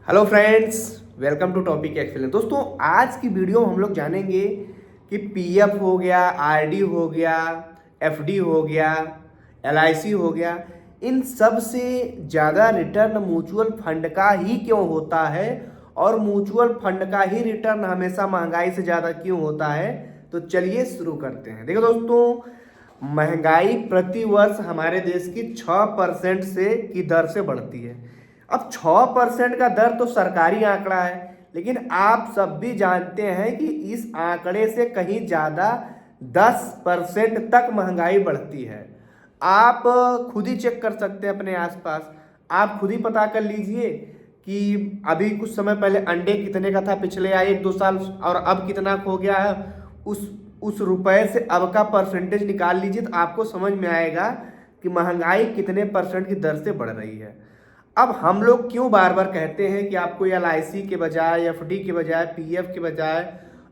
Hello friends, welcome to topic explain. दोस्तों, आज की वीडियो में हम लोग जानेंगे कि पीएफ हो गया, आरडी हो गया, एफडी हो गया, एलआईसी हो गया, इन सब से ज़्यादा रिटर्न म्यूचुअल फंड का ही क्यों होता है और म्यूचुअल फंड का ही रिटर्न हमेशा महंगाई से ज़्यादा क्यों होता है। तो चलिए शुरू करते हैं। देखो दोस्तों, महंगाई प्रति वर्ष हमारे देश की 6% से की दर से बढ़ती है। अब 6% का दर तो सरकारी आंकड़ा है, लेकिन आप सब भी जानते हैं कि इस आंकड़े से कहीं ज़्यादा 10% तक महंगाई बढ़ती है। आप खुद ही चेक कर सकते हैं अपने आसपास। आप खुद ही पता कर लीजिए कि अभी कुछ समय पहले अंडे कितने का था पिछले या 1-2 साल, और अब कितना हो गया है। उस रुपए से अब का परसेंटेज निकाल लीजिए तो आपको समझ में आएगा कि महंगाई कितने परसेंट की दर से बढ़ रही है। अब हम लोग क्यों बार बार कहते हैं कि आपको एलआईसी के बजाय, एफडी के बजाय, पीएफ के बजाय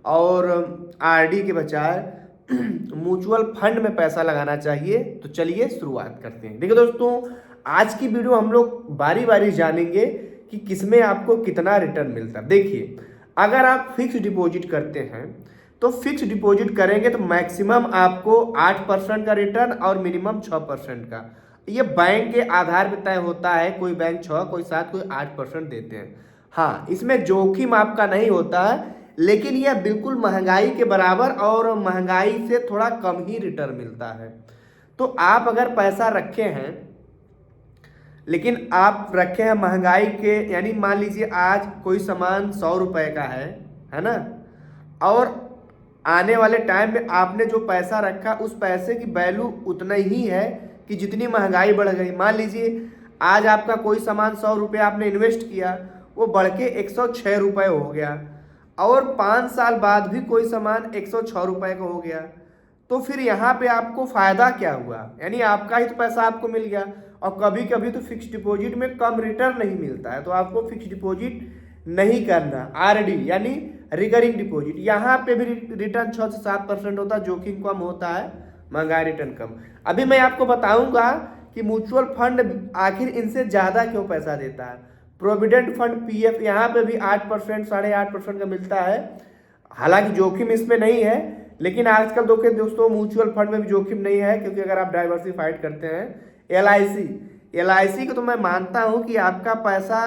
और आरडी के बजाय म्यूचुअल फंड में पैसा लगाना चाहिए। तो चलिए शुरुआत करते हैं। देखिए दोस्तों, आज की वीडियो हम लोग बारी बारी जानेंगे कि किसमें आपको कितना रिटर्न मिलता है। देखिए, अगर आप फिक्स डिपॉजिट करते हैं तो फिक्स डिपॉजिट करेंगे तो मैक्सिमम आपको 8% का रिटर्न और मिनिमम 6% का। ये बैंक के आधार पर तय होता है। कोई बैंक 6, कोई 7, कोई 8% देते हैं। हाँ, इसमें जोखिम आपका नहीं होता है, लेकिन यह बिल्कुल महंगाई के बराबर और महंगाई से थोड़ा कम ही रिटर्न मिलता है। तो आप अगर पैसा रखे हैं, लेकिन आप रखे हैं महंगाई के, यानी मान लीजिए आज कोई सामान 100 रुपए का है ना, और आने वाले टाइम में आपने जो पैसा रखा उस पैसे की वैल्यू उतना ही है कि जितनी महंगाई बढ़ गई। मान लीजिए आज आपका कोई सामान 100 रुपये आपने इन्वेस्ट किया, वो बढ़ के 106 रुपये हो गया, और 5 साल बाद भी कोई सामान 106 रुपये का हो गया। तो फिर यहाँ पे आपको फ़ायदा क्या हुआ? यानी आपका ही तो पैसा आपको मिल गया। और कभी कभी तो फिक्स डिपॉजिट में कम रिटर्न नहीं मिलता है, तो आपको फिक्स डिपॉजिट नहीं करना। आरडी यानी रिकरिंग डिपॉजिट, यहाँ पे भी रिटर्न 6 से 7% होता है, जोखिम कम होता है, महंगाई रिटर्न कम। अभी मैं आपको बताऊंगा कि म्यूचुअल फंड आखिर इनसे ज़्यादा क्यों पैसा देता है। प्रोविडेंट फंड, पीएफ, यहाँ पे भी 8%, 8.5% का मिलता है। हालांकि जोखिम इसमें नहीं है, लेकिन आजकल दोस्तों म्यूचुअल फंड में भी जोखिम नहीं है, क्योंकि अगर आप डाइवर्सिफाइड करते हैं। एलआईसी को तो मैं मानता हूँ कि आपका पैसा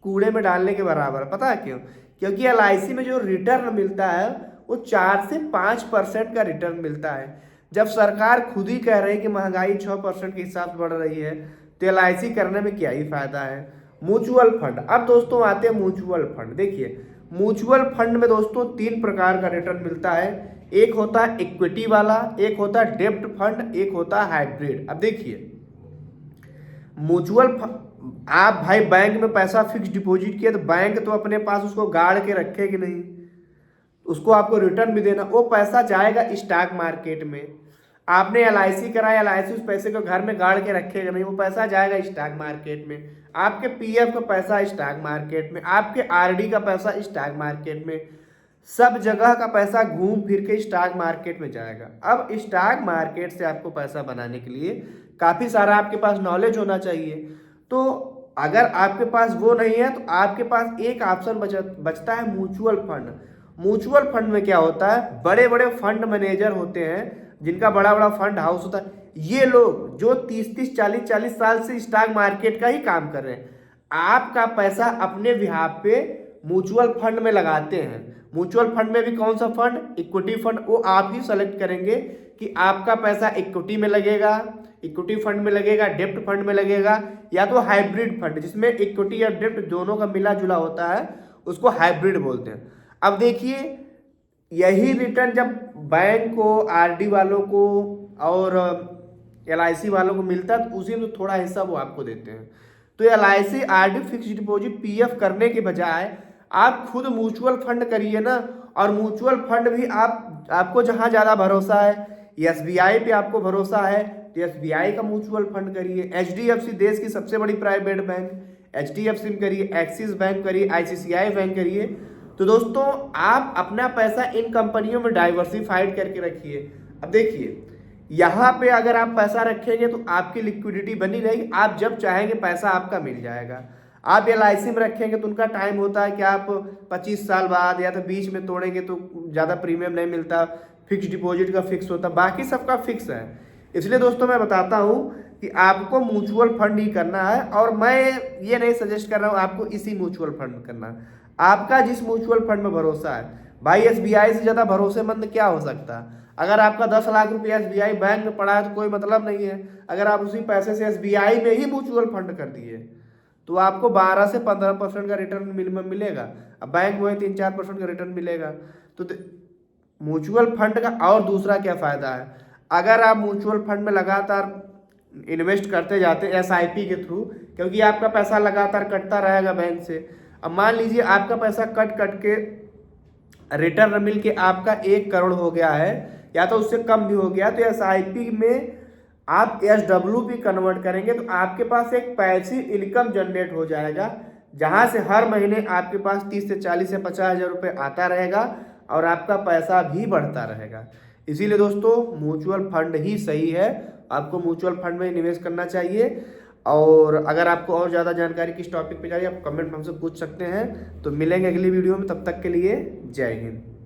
कूड़े में डालने के बराबर। पता है क्यों? क्योंकि एलआईसी में जो रिटर्न मिलता है वो 4 से 5% का रिटर्न मिलता है। जब सरकार खुद ही कह रही है कि महंगाई 6% के हिसाब से बढ़ रही है, तो एलआईसी करने में क्या ही फायदा है। म्यूचुअल फंड, अब दोस्तों आते हैं म्यूचुअल फंड। देखिए, म्यूचुअल फंड में दोस्तों 3 प्रकार का रिटर्न मिलता है। एक होता है इक्विटी वाला, एक होता है डेब्ट फंड, एक होता है हाइब्रिड। अब देखिए, म्यूचुअल आप भाई बैंक में पैसा फिक्स डिपॉजिट किया तो बैंक तो अपने पास उसको गाड़ के रखेगी नहीं, उसको आपको रिटर्न भी देना। वो पैसा जाएगा स्टॉक मार्केट में। आपने एलआईसी कराया, एलआईसी उस पैसे को घर में गाड़ के रखेगा नहीं, वो पैसा जाएगा स्टॉक मार्केट में। आपके पीएफ का पैसा स्टॉक मार्केट में, आपके आरडी का पैसा स्टॉक मार्केट में, सब जगह का पैसा घूम फिर के स्टॉक मार्केट में जाएगा। अब स्टॉक मार्केट से आपको पैसा बनाने के लिए काफ़ी सारा आपके पास नॉलेज होना चाहिए। तो अगर आपके पास वो नहीं है तो आपके पास एक ऑप्शन बचता है म्यूचुअल फंड। म्यूचुअल फंड में क्या होता है, बड़े बड़े फंड मैनेजर होते हैं, जिनका बड़ा बड़ा फंड हाउस होता है। ये लोग जो 30-30, 40-40 साल से स्टॉक मार्केट का ही काम कर रहे हैं, आपका पैसा अपने बिहाफ पे म्यूचुअल फंड में लगाते हैं। म्यूचुअल फंड में भी कौन सा फंड? Equity fund. वो आप ही सेलेक्ट करेंगे कि आपका पैसा इक्विटी में लगेगा, इक्विटी फंड में लगेगा, डेब्ट फंड में लगेगा, या तो हाइब्रिड फंड जिसमें इक्विटी और डेब्ट दोनों का मिला जुला होता है, उसको हाइब्रिड बोलते हैं। अब देखिए, यही रिटर्न जब बैंक को, आरडी वालों को और एलआईसी वालों को मिलता है तो उसी में थोड़ा हिस्सा वो आपको देते हैं। तो LIC, RD, fix deposit, PF करने के बजाय आप खुद म्यूचुअल फंड करिए ना। और म्यूचुअल फंड भी आपको जहाँ ज़्यादा भरोसा है, एसबीआई पे आपको भरोसा है तो एसबीआई का म्यूचुअल फंड करिए। एचडीएफसी, देश की सबसे बड़ी प्राइवेट बैंक, एचडीएफसी में करिए, एक्सिस बैंक करिए, आईसीआईसीआई बैंक करिए। तो दोस्तों, आप अपना पैसा इन कंपनियों में डाइवर्सिफाइड करके रखिए। अब देखिए, यहाँ पे अगर आप पैसा रखेंगे तो आपकी लिक्विडिटी बनी रहेगी, आप जब चाहेंगे पैसा आपका मिल जाएगा। आप LIC में रखेंगे तो उनका टाइम होता है कि आप 25 साल बाद या तो बीच में तोड़ेंगे तो ज़्यादा प्रीमियम नहीं मिलता, फिक्स डिपॉजिट का फिक्स होता, बाकी सबका फिक्स है। इसलिए दोस्तों मैं बताता हूँ कि आपको म्यूचुअल फंड ही करना है, और मैं ये नहीं सजेस्ट कर रहा हूँ आपको इसी म्यूचुअल फंड में करना है। आपका जिस म्यूचुअल फंड में भरोसा है भाई, SBI से ज़्यादा भरोसेमंद क्या हो सकता है। अगर आपका 10 लाख रुपया SBI बैंक में पड़ा है तो कोई मतलब नहीं है। अगर आप उसी पैसे से SBI में ही म्यूचुअल फंड कर दिए तो आपको 12 से 15% का रिटर्न मिनिमम मिलेगा। अब बैंक में 3-4% का रिटर्न मिलेगा। तो म्यूचुअल फंड का और दूसरा क्या फ़ायदा है, अगर आप म्यूचुअल फंड में लगातार इन्वेस्ट करते जाते SIP के थ्रू, क्योंकि आपका पैसा लगातार कटता रहेगा बैंक से। अब मान लीजिए आपका पैसा कट कट के रिटर्न मिल के आपका 1 करोड़ हो गया है या तो उससे कम भी हो गया, तो SIP में आप SWP कन्वर्ट करेंगे तो आपके पास एक पैसिव इनकम जनरेट हो जाएगा, जहां से हर महीने आपके पास 30 से 40 से 50 हज़ार रुपये आता रहेगा और आपका पैसा भी बढ़ता रहेगा। इसीलिए दोस्तों म्यूचुअल फंड ही सही है, आपको म्यूचुअल फंड में निवेश करना चाहिए। और अगर आपको और ज़्यादा जानकारी किस टॉपिक पे चाहिए आप कमेंट में हमसे पूछ सकते हैं। तो मिलेंगे अगली वीडियो में, तब तक के लिए जय हिंद।